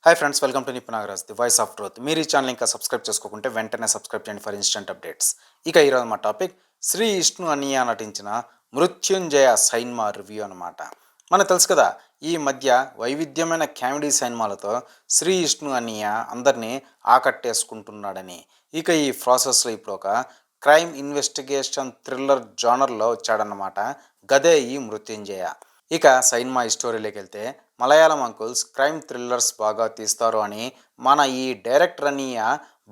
Hi friends, welcome to నిప్ Nagaraj the voice of truth. మీరు ఈ ఛానల్ ఇంకా సబ్స్క్రైబ్ చేసుకోకుంటే వెంటనే సబ్స్క్రైబ్ చేయండి ఫర్ ఇన్స్టెంట్ అప్డేట్స్. ఇక ఈరోజు మా టాపిక్ శ్రీ విష్ణు అనియా నటించిన మృత్యుంజయ సైన్మా రివ్యూ అనమాట. మనకు తెలుసు కదా, ఈ మధ్య వైవిధ్యమైన కామెడీ సినిమాలతో శ్రీ విష్ణు అనియా అందరినీ ఆకట్టేసుకుంటున్నాడని. ఇక ఈ ప్రాసెస్లో ఇప్పుడు ఒక క్రైమ్ ఇన్వెస్టిగేషన్ థ్రిల్లర్ జానర్లో వచ్చాడనమాట. గదే ఈ మృత్యుంజయ. ఇక సైన్మా స్టోరీలోకి వెళ్తే, మలయాళం అంకుల్స్ క్రైమ్ థ్రిల్లర్స్ బాగా తీస్తారు అని మన ఈ డైరెక్టర్ అనియ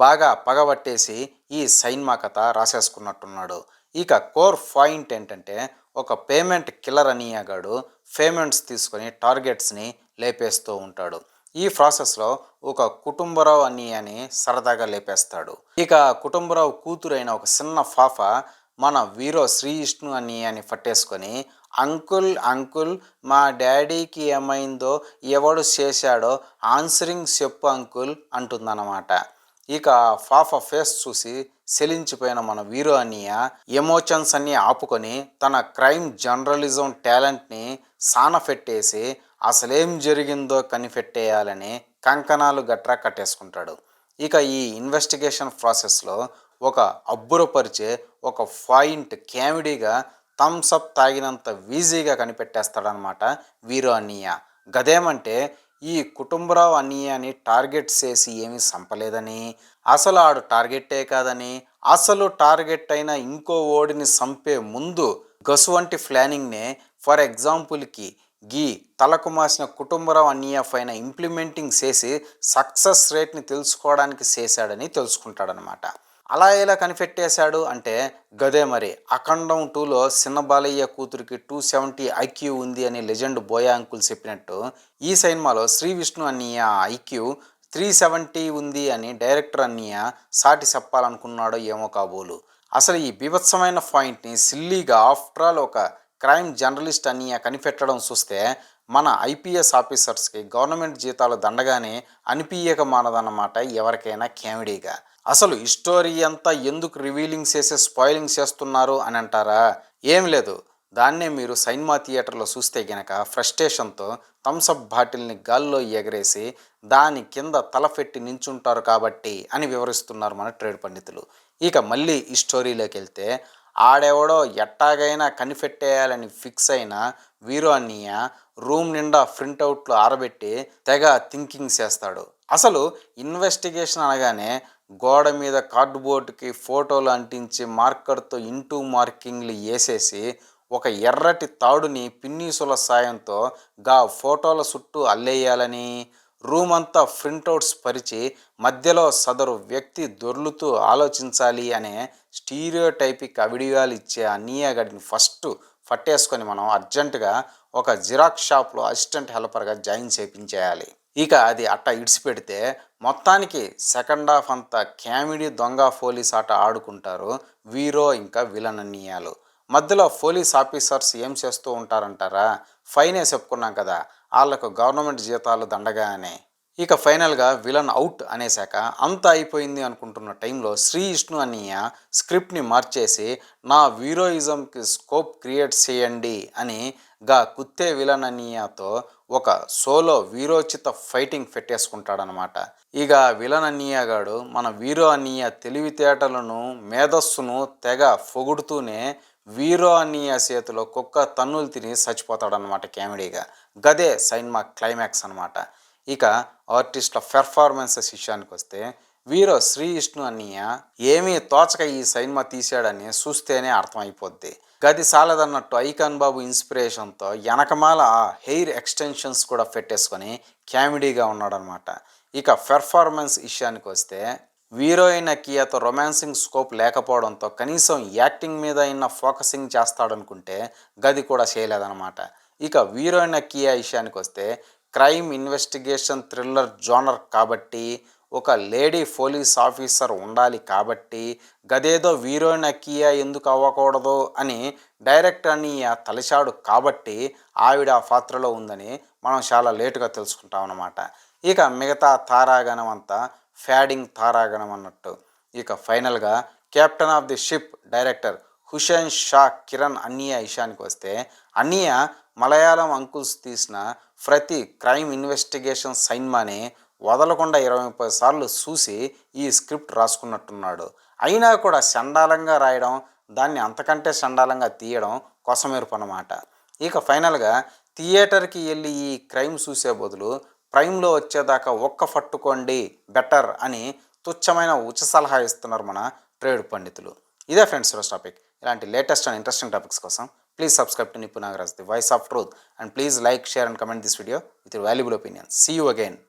బాగా పగబట్టేసి ఈ సైన్మా కథ రాసేసుకున్నట్టున్నాడు. ఇక కోర్ పాయింట్ ఏంటంటే, ఒక పేమెంట్ కిల్లర్ అనియగాడు పేమెంట్స్ తీసుకొని టార్గెట్స్ని లేపేస్తూ ఉంటాడు. ఈ ప్రాసెస్లో ఒక కుటుంబరావు అనియని సరదాగా లేపేస్తాడు. ఇక కుటుంబరావు కూతురైన ఒక చిన్న పాప మన వీరో శ్రీ విష్ణు అని పట్టేసుకొని, అంకుల్ అంకుల్, మా డాడీకి ఏమైందో, ఎవడు చేశాడో ఆన్సరింగ్ చెప్పు అంకుల్ అంటుందన్నమాట. ఇక పాప ఫేస్ చూసి సెలించిపోయిన మన వీరో అన్నయ్య ఎమోషన్స్ అన్నీ ఆపుకొని తన క్రైమ్ జర్నలిజం టాలెంట్ని సానఫెట్టేసి అసలేం జరిగిందో కనిపెట్టేయాలని కంకణాలు గట్రా కట్టేసుకుంటాడు. ఇక ఈ ఇన్వెస్టిగేషన్ ప్రాసెస్లో ఒక అబ్బురపరిచే ఒక పాయింట్ కామెడీగా థమ్సప్ తాగినంత ఈజీగా కనిపెట్టేస్తాడనమాట వీరో అన్నయ్య. గదేమంటే, ఈ కుటుంబరావు అన్నయ్యని టార్గెట్ చేసి ఏమీ సంపలేదని, అసలు ఆడు టార్గెట్టే కాదని, అసలు టార్గెట్ అయిన ఇంకో ఓడిని సంపే ముందు గసువంటి ప్లానింగ్నే, ఫర్ ఎగ్జాంపుల్కి గీ తలకు మాసిన కుటుంబరావు అన్నయ్య పైన ఇంప్లిమెంటింగ్ చేసి సక్సెస్ రేట్ని తెలుసుకోవడానికి చేశాడని తెలుసుకుంటాడనమాట. అలా ఎలా కనిపెట్టేశాడు అంటే, గదే మరి అఖండం టూలో చిన్న బాలయ్య కూతురికి 270 ఐక్యూ ఉంది అని లెజెండ్ బోయా అంకుల్ చెప్పినట్టు, ఈ సినిమాలో శ్రీ విష్ణు అన్నయ్య ఐక్యూ 370 ఉంది అని డైరెక్టర్ అన్నయ్య సాటి చెప్పాలనుకున్నాడో ఏమో కాబోలు. అసలు ఈ బీభత్సమైన పాయింట్ని సిల్లీగా ఆఫ్టర్ ఆల్ ఒక క్రైమ్ జర్నలిస్ట్ అన్నయ్య కనిపెట్టడం చూస్తే, మన ఐపీఎస్ ఆఫీసర్స్కి గవర్నమెంట్ జీతాలు దండగానే అనిపించక మానదన్నమాట ఎవరికైనా కామెడీగా. అసలు ఈ స్టోరీ అంతా ఎందుకు రివీలింగ్ చేసి స్పాయిలింగ్ చేస్తున్నారు అని అంటారా? ఏం లేదు. దాన్నే మీరు సైన్మా థియేటర్లో చూస్తే గనక ఫ్రస్ట్రేషన్తో థమ్సప్ బాటిల్ని గాల్లో ఎగరేసి దాని కింద తలపెట్టి నించుంటారు కాబట్టి అని వివరిస్తున్నారు మన ట్రేడ్ పండితులు. ఇక మళ్ళీ ఈ స్టోరీలోకి వెళ్తే, ఆడెవడో ఎట్టాగైనా కనిపెట్టేయాలని ఫిక్స్ అయిన వీరో అన్నయ్య రూమ్ నిండా ప్రింటౌట్లు ఆరబెట్టి తెగ థింకింగ్ చేస్తాడు. అసలు ఇన్వెస్టిగేషన్ అనగానే గోడ మీద కార్డ్బోర్డ్కి ఫోటోలు అంటించి మార్కర్తో ఇంటూ మార్కింగ్లు వేసేసి ఒక ఎర్రటి తాడుని పిన్నీసుల సాయంతో గా ఫోటోల చుట్టూ అల్లేయాలని, రూమ్ అంతా ప్రింటౌట్స్ పరిచి మధ్యలో సదరు వ్యక్తి దొర్లుతూ ఆలోచించాలి అనే స్టీరియోటైపిక్ అవిడియాలు ఇచ్చే అన్నయ్య గడిని ఫస్ట్ పట్టేసుకొని మనం అర్జెంటుగా ఒక జిరాక్స్ షాప్లో అసిస్టెంట్ హెల్పర్గా జాయిన్ చేయించేయాలి. ఇక అది అట్ట ఇడిచిపెడితే మొత్తానికి సెకండ్ హాఫ్ అంతా కామెడీ దొంగ పోలీస్ ఆట ఆడుకుంటారు వీరో ఇంకా విలన్ అన్నయ్యలు. మధ్యలో పోలీస్ ఆఫీసర్స్ ఏం చేస్తూ ఉంటారంటారా? ఫైనే చెప్పుకున్నాం కదా, వాళ్ళకు గవర్నమెంట్ జీతాలు దండగానే. ఇక ఫైనల్గా విలన్ అవుట్ అనేసాక అంతా అయిపోయింది అనుకుంటున్న టైంలో శ్రీ విష్ణు అన్నయ్య స్క్రిప్ట్ని మార్చేసి నా వీరోయిజంకి స్కోప్ క్రియేట్ చేయండి అని గా కుత్తే విలన్ అన్నయ్యతో ఒక సోలో వీరోచిత ఫైటింగ్ పెట్టేసుకుంటాడనమాట. ఇక విలన్ అన్నయ్య గాడు మన వీరో అన్నయ్య తెలివితేటలను మేధస్సును తెగ పొగుడుతూనే వీరో అన్నయ్య చేతిలో కుక్క తన్నులు తిని చచ్చిపోతాడనమాట కామెడీగా. గదే సైన్మా క్లైమాక్స్ అనమాట. ఇక ఆర్టిస్ట్ల పెర్ఫార్మెన్సెస్ విషయానికి వస్తే, వీరో శ్రీ విష్ణు అన్నయ్య ఏమీ తోచక ఈ సినిమా తీశాడని చూస్తేనే అర్థమైపోద్ది. గది సాలదన్నట్టు ఐకాన్ బాబు ఇన్స్పిరేషన్తో వెనకమాల ఆ హెయిర్ ఎక్స్టెన్షన్స్ కూడా పెట్టేసుకొని కామెడీగా ఉన్నాడనమాట. ఇక పెర్ఫార్మెన్స్ విషయానికి వస్తే, హీరోయిన్ అకియాతో రొమాన్సింగ్ స్కోప్ లేకపోవడంతో కనీసం యాక్టింగ్ మీద అయినా ఫోకసింగ్ చేస్తాడనుకుంటే గది కూడా చేయలేదన్నమాట. ఇక హీరోయిన్ అకియా విషయానికి వస్తే, క్రైమ్ ఇన్వెస్టిగేషన్ థ్రిల్లర్ జోనర్ కాబట్టి, ఒక లేడీ పోలీస్ ఆఫీసర్ ఉండాలి కాబట్టి, గదేదో హీరోయిన్ అకియా ఎందుకు అవ్వకూడదు అని డైరెక్టర్ అని తలచాడు కాబట్టి ఆవిడ ఆ పాత్రలో ఉందని మనం చాలా లేటుగా తెలుసుకుంటాం అన్నమాట. ఇక మిగతా తారాగణం అంతా ఫ్యాడింగ్ తారాగణం అన్నట్టు. ఇక ఫైనల్గా captain of the ship director Hussain Shah Kiran అన్నయ్య విషయానికి వస్తే, అన్నయ్య మలయాళం అంకుల్స్ తీసిన ప్రతి క్రైమ్ ఇన్వెస్టిగేషన్ సైన్మాని వదలకుండా 20-30 సార్లు చూసి ఈ స్క్రిప్ట్ రాసుకున్నట్టున్నాడు. అయినా కూడా చండాలంగా రాయడం, దాన్ని అంతకంటే చండాలంగా తీయడం కొసమెరుపు అన్నమాట. ఇక ఫైనల్‌గా థియేటర్‌కి ఎళ్లి ఈ క్రైమ్ చూసే బదులు ప్రైమ్‌లో వచ్చేదాకా పట్టుకోండి బెటర్ అని తుచ్చమైన ఉచిత సలహా ఇస్తున్నారు మన ట్రేడ్ పండితులు. ఇదే ఫ్రెండ్స్ ఈరోజు టాపిక్. ఇలాంటి లేటెస్ట్ అండ్ ఇంట్రెస్టింగ్ టాపిక్స్ కోసం please subscribe to Nippu Nagaraj the voice of truth and please like, share and comment this video with your valuable opinions. See you again.